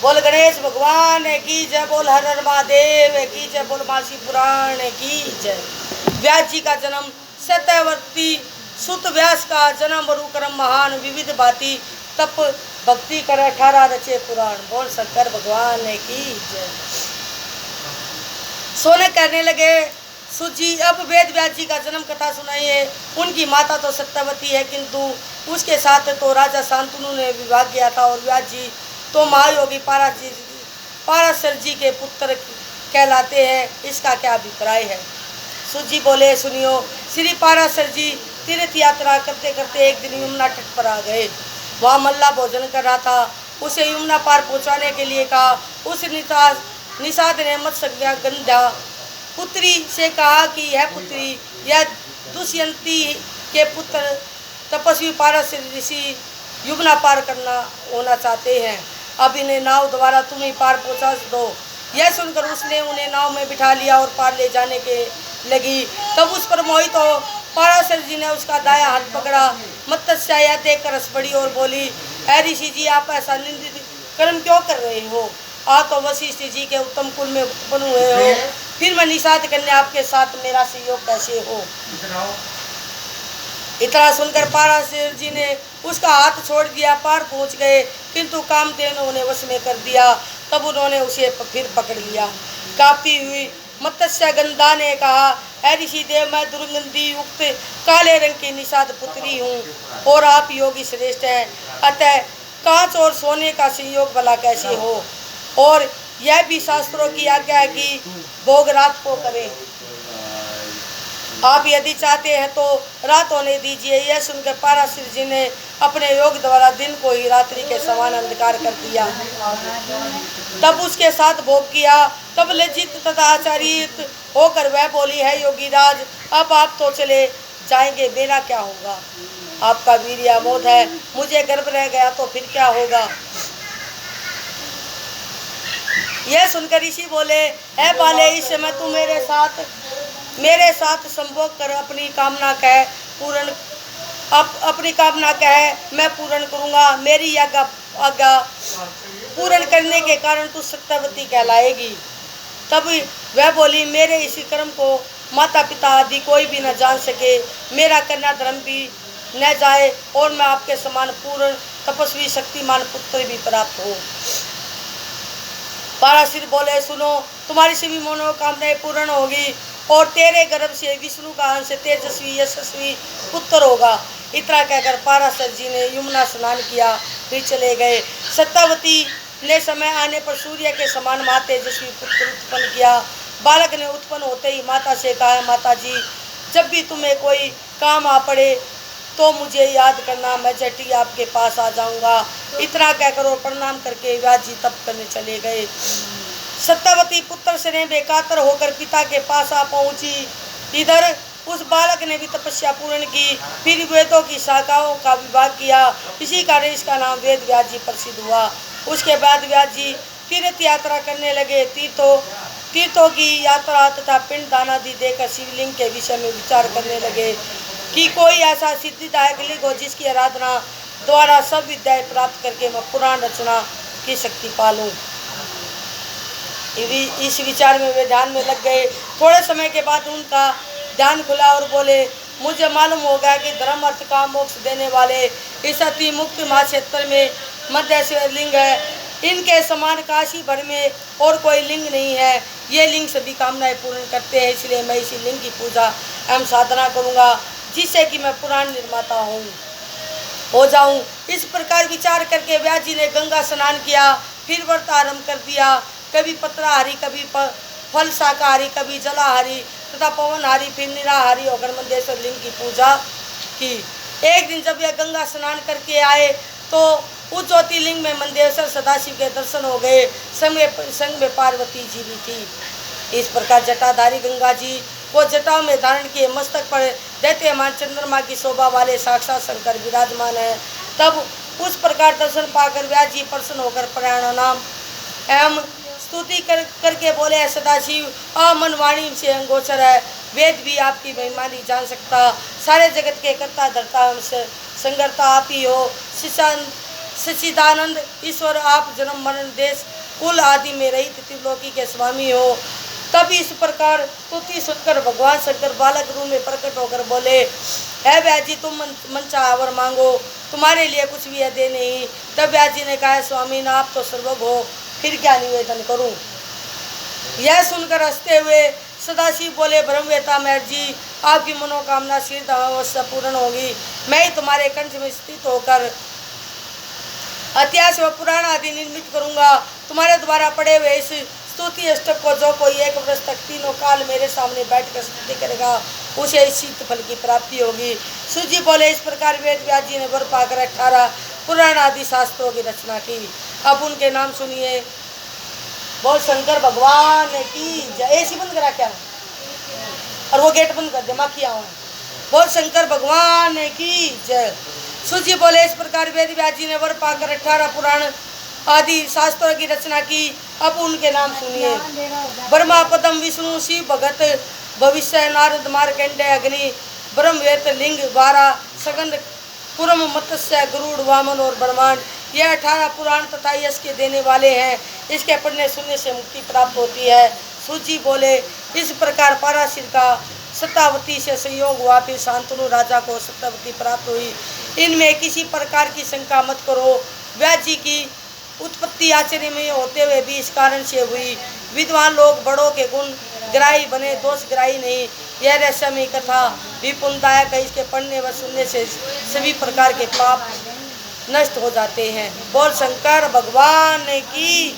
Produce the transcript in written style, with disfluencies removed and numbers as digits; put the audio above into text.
बोल गणेश भगवान की जय, बोल हर हर महादेव की जय, बोल मासी पुराण की जय। व्यास जी का जन्म सत्यवर्ती सुत व्यास का जन्म बरु कर्म महान विविध भांति तप भक्ति कर 18 रचे पुराण। बोल शंकर भगवान की जय। सोने कहने लगे सुत जी अब वेद व्यास जी का जन्म कथा सुनाइए। उनकी माता तो सत्यवती है किंतु उसके साथ तो राजा शांतनु ने विवाह किया था और व्यास जी तो महायोगी पाराशर जी के पुत्र कहलाते हैं। इसका क्या अभिप्राय है? सुत जी बोले सुनियो। श्री पाराशर जी तीर्थ यात्रा करते करते एक दिन यमुना तट पर आ गए। वहाँ मल्ला भोजन कर रहा था। उसे यमुना पार पहुँचाने के लिए कहा। उस निषाद ने मत्स्य गंधा पुत्री से कहा कि यह पुत्री यह दुष्यंती के पुत्र तपस्वी पाराशर ऋषि यमुना पार करना होना चाहते हैं। अब इन्हें नाव द्वारा तुम ही पार पहुँचा दो। यह सुनकर उसने उन्हें नाव में बिठा लिया और पार ले जाने के लगी। तब उस पर मोहित हो पाराशर जी ने उसका दायां हाथ पकड़ा। मत्स्या यह देखकर हंस पड़ी और बोली, ऐ ऋषि जी आप ऐसा निंदित कर्म क्यों कर रहे हो? आप तो वशिष्ठ जी के उत्तम कुल में उत्पन्न हुए हो, फिर मैं निषाद करने आपके साथ मेरा सहयोग कैसे हो? इतना सुनकर पाराशर जी ने उसका हाथ छोड़ दिया। पार पहुंच गए किंतु कामधेनु ने उन्हें वश में कर दिया। तब उन्होंने उसे फिर पकड़ लिया। कांपती हुई मत्स्य गंधा ने कहा, ऐ ऋषि देव मैं दुर्गंधि युक्त काले रंग की निषाद पुत्री हूँ और आप योगी श्रेष्ठ हैं, अतः कांच और सोने का संयोग भला कैसे हो? और यह भी शास्त्रों की आज्ञा है कि भोग रात को करें। आप यदि चाहते हैं तो रात होने दीजिए। यह सुनकर पाराशर जी ने अपने योग द्वारा दिन को ही रात्रि के समान अंधकार कर दिया। तब उसके साथ भोग किया। तब लज्जित तथा आचार्यित होकर वह बोली, है योगीराज अब आप तो चले जाएंगे, मेरा क्या होगा? आपका वीर्य अमोघ है, मुझे गर्भ रह गया तो फिर क्या होगा? यह सुनकर ऋषि बोले, है बाले इस समय तू मेरे साथ संभोग कर अपनी कामना कह मैं पूर्ण करूंगा। मेरी आज्ञा पूर्ण करने के कारण तू सत्यवती कहलाएगी। तब वह बोली, मेरे इसी कर्म को माता पिता आदि कोई भी न जान सके, मेरा कन्या धर्म भी न जाए और मैं आपके समान पूर्ण तपस्वी शक्तिमान पुत्र भी प्राप्त हो। पाराशर बोले, सुनो तुम्हारी सभी मनोकामनाएं पूर्ण होगी और तेरे गर्भ से विष्णु का अंश तेजस्वी यशस्वी पुत्र होगा। इतना कहकर पाराशर जी ने यमुना स्नान किया, फिर चले गए। सत्यवती ने समय आने पर सूर्य के समान महा तेजस्वी पुत्र उत्पन्न किया। बालक ने उत्पन्न होते ही माता से कहा, माता जी जब भी तुम्हें कोई काम आ पड़े तो मुझे याद करना, मैं झटी आपके पास आ जाऊंगा। इतना कहकर और प्रणाम करके व्यास जी तप करने चले गए। सत्यवती पुत्र से बेकातर होकर पिता के पास आ पहुंची। इधर उस बालक ने भी तपस्या पूर्ण की, फिर वेदों की शाखाओं का विभाग किया। इसी कारण इसका नाम वेद व्यास जी प्रसिद्ध हुआ। उसके बाद व्यास जी तीर्थ यात्रा करने लगे। तीर्थों की यात्रा तथा पिंड दान आदि देकर शिवलिंग के विषय में विचार करने लगे कि कोई ऐसा सिद्धिदायक लिंग हो जिसकी आराधना द्वारा सब विद्याएं प्राप्त करके मैं पुराण रचना की शक्ति पालूं। इस विचार में वे ध्यान में लग गए। थोड़े समय के बाद उनका ध्यान खुला और बोले, मुझे मालूम हो गया कि धर्म अर्थ काम मोक्ष देने वाले इस अति मुक्त महाक्षेत्र में मध्य लिंग है। इनके समान काशी भर में और कोई लिंग नहीं है। ये लिंग सभी कामनाएं पूर्ण करते हैं, इसलिए मैं इसी लिंग की पूजा एवं साधना करूँगा जिससे कि मैं पुराण निर्माता हो जाऊं। इस प्रकार विचार करके व्यास जी ने गंगा स्नान किया, फिर व्रत आरंभ कर दिया। कभी पत्राहारी, कभी फल शाकाहारी, कभी जलाहारी तथा पवनहारी, फिर निराहारी होकर मंदेश्वर लिंग की पूजा की। एक दिन जब यह गंगा स्नान करके आए तो उस ज्योतिर्लिंग में मंदेश्वर सदाशिव के दर्शन हो गए। संग में पार्वती जी भी थी। इस प्रकार जटाधारी गंगा जी को जटाओं में धारण किए मस्तक पर दैत्यमान चंद्रमा की शोभा वाले साक्षात शंकर विराजमान है। तब उस प्रकार दर्शन पाकर व्यास जी प्रसन्न होकर प्रणाम एवं स्तुति करके बोले, सदाशिव मन वाणी से अंगोचर है, वेद भी आपकी महिमा नहीं जान सकता। सारे जगत के कर्ता धर्ता संगरता आप ही हो। सच्चिदानंद ईश्वर आप जन्म मरण देश कुल आदि में रहित त्रिलोकी के स्वामी हो। तब इस प्रकार स्तुति सुनकर भगवान शंकर बालक रूप में प्रकट होकर बोले, है व्यास जी तुम मन चाहा वर मांगो, तुम्हारे लिए कुछ भी है दे नहीं। तब व्यास जी ने कहा, स्वामी ना आप तो सर्वज्ञ हो, फिर क्या निवेदन करूं। यह सुनकर हंसते हुए सदाशिव बोले, ब्रह्मवेता महर्षि जी आपकी मनोकामना शीघ्र अवश्य पूर्ण होगी। मैं ही तुम्हारे कंठ में स्थित होकर इतिहास व पुराण आदि निर्मित करूंगा। तुम्हारे द्वारा पढ़े हुए इस स्तुति अष्टक को जो कोई एक वर्ष तक तीनों काल मेरे सामने बैठकर स्तुति करेगा, उसे इस शीत फल की प्राप्ति होगी। सूजी बोले, इस प्रकार वेद व्यास जी ने वर पाकर 18 पुराण आदि शास्त्रों की रचना की। अब उनके नाम सुनिए। बोल शंकर भगवान की जय। एसी बंद करा क्या, और वो गेट बंद कर दे, माखी आओ। बोल शंकर भगवान की जय। सूजी बोले, इस प्रकार वेद व्यास जी ने वर पाकर 18 पुराण आदि शास्त्रों की रचना की। अब उनके नाम सुनिए। ब्रह्मा पदम विष्णु शिव भगत भविष्य नारद मार्कंडेय अग्नि ब्रह्मवेत लिंग वारा सगंध पुरम मत्स्य गरुड़ वामन और ब्रह्मांड, यह 18 पुराण तथा यश के देने वाले हैं। इसके पढ़ने सुनने से मुक्ति प्राप्त होती है। सूची बोले, इस प्रकार पराशर का सत्तावती से संयोग हुआ, फिर शांतनु राजा को सत्तावती प्राप्त हुई। इनमें किसी प्रकार की शंका मत करो। व्यास जी की उत्पत्ति आश्चर्य में होते हुए भी इस कारण से हुई। विद्वान लोग बड़ों के गुण ग्राही बने, दोष ग्राही नहीं। यह रहस्यमयी कथा विपुलदायक है। इसके पढ़ने व सुनने से सभी प्रकार के पाप नष्ट हो जाते हैं। बोल शंकर भगवान की